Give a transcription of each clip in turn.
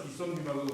qui sont du Maroc.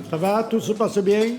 Ça va? Tout se passe bien?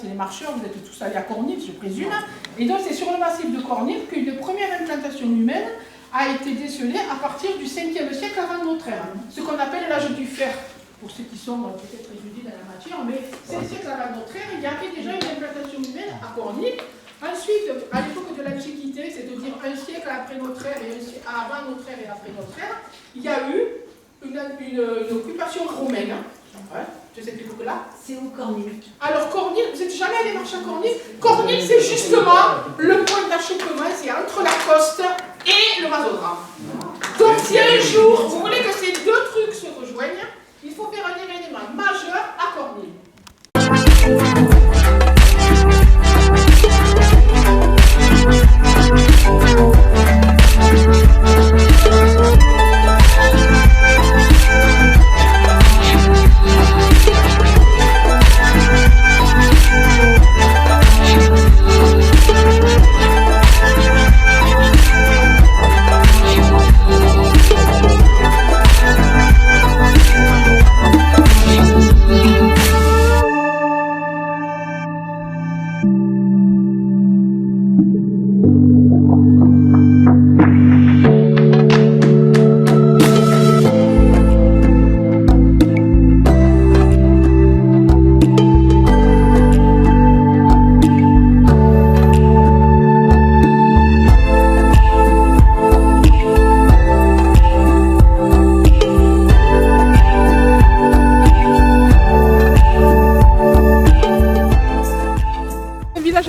Les marcheurs, vous êtes tous allés à Cornil, je présume. Et donc c'est sur le massif de Cornil qu'une première implantation humaine a été décelée à partir du 5e siècle avant notre ère. Ce qu'on appelle l'âge du fer, pour ceux qui sont peut-être érudits dans la matière, mais 5 siècles avant notre ère, il y avait déjà une implantation humaine à Cornil. Ensuite, à l'époque de l'Antiquité, c'est-à-dire un siècle après notre ère et avant notre ère et après notre ère, il y a eu une occupation romaine. Ouais, de cette époque-là. C'est où Cornil? Alors Cornil, vous n'êtes jamais allé marcher à Cornil? Cornil, c'est justement le point d'achoppement, c'est entre la Coste et le Mazodrame. Donc si un jour, vous voulez que ces deux trucs se rejoignent, il faut faire un événement majeur à Cornil.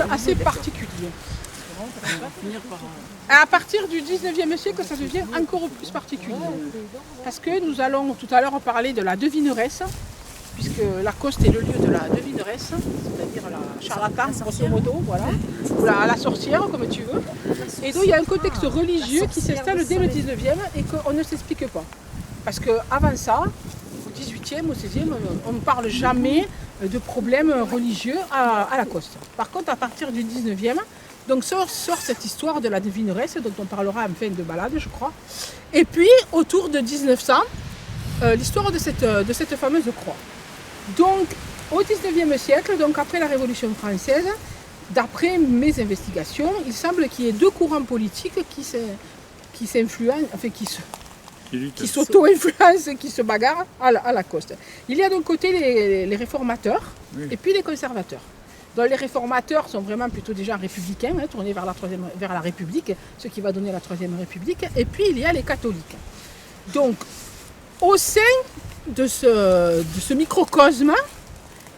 Assez particulier. À partir du 19e siècle, ça devient encore plus particulier. Parce que nous allons tout à l'heure parler de la devineresse, puisque la Coste est le lieu de la devineresse, c'est-à-dire la charlatan, grosso modo, voilà, ou la sorcière, comme tu veux. Et donc il y a un contexte religieux qui s'installe dès le 19e et qu'on ne s'explique pas. Parce qu'avant ça, au 18e, au 16e, on ne parle jamais de problèmes religieux à la Coste. Par contre, à partir du 19e, donc sort cette histoire de la devineresse, dont on parlera en fin de balade, je crois. Et puis, autour de 1900, l'histoire de cette fameuse croix. Donc, au 19e siècle, donc après la Révolution française, d'après mes investigations, il semble qu'il y ait deux courants politiques qui s'influencent, enfin qui s'auto-influencent, qui se bagarrent à la Coste. Il y a d'un côté les réformateurs et puis les conservateurs. Donc les réformateurs sont vraiment plutôt déjà républicains, tournés vers la République, ce qui va donner la Troisième République. Et puis il y a les catholiques. Donc au sein de ce microcosme,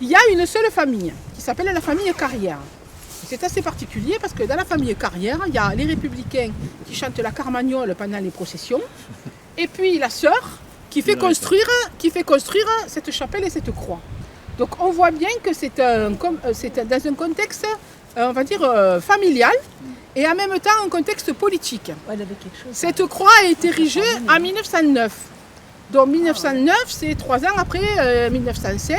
il y a une seule famille qui s'appelle la famille Carrière. C'est assez particulier parce que dans la famille Carrière, il y a les républicains qui chantent la carmagnole pendant les processions, et puis la sœur qui fait construire cette chapelle et cette croix. Donc on voit bien que c'est dans un contexte, on va dire, familial, et en même temps un contexte politique. Cette croix a été érigée en 1909. Donc 1909, c'est 3 ans après 1905,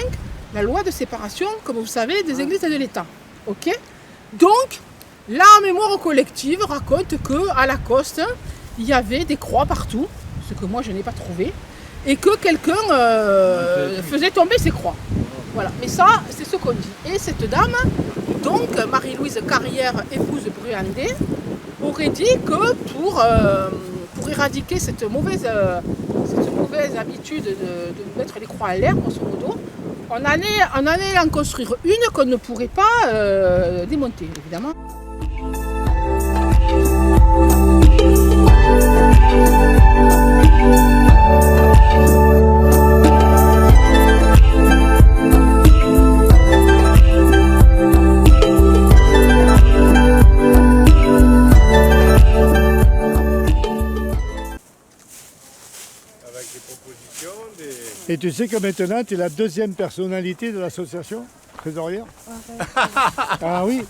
la loi de séparation, comme vous savez, des églises et de l'État. Okay, donc, La mémoire collective raconte qu'à Lacoste, il y avait des croix partout, ce que moi je n'ai pas trouvé, et que quelqu'un faisait tomber ces croix. Voilà, mais ça, c'est ce qu'on dit. Et cette dame, donc Marie-Louise Carrière, épouse Bruandé, aurait dit que pour éradiquer cette mauvaise habitude de mettre les croix à l'air, grosso modo, on allait en construire une qu'on ne pourrait pas démonter, évidemment. Et tu sais que maintenant, tu es la deuxième personnalité de l'association trésorière. Ah oui.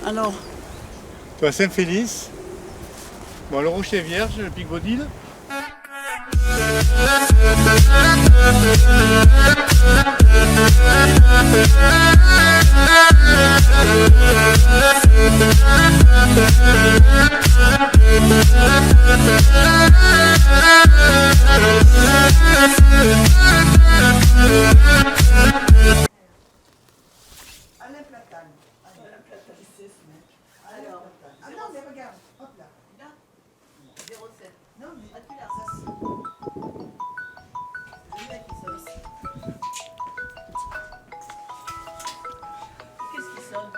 Alors, Toi, Saint-Félix, bon, le Rocher Vierge, le Pic Baudil. Alain Platane. Alain Platane. Alors, ah non, mais regarde, hop là. Là, 07. Non, mais ah, tu l'as, ça c'est. Le mec qui sonne ici. Qu'est-ce qui sonne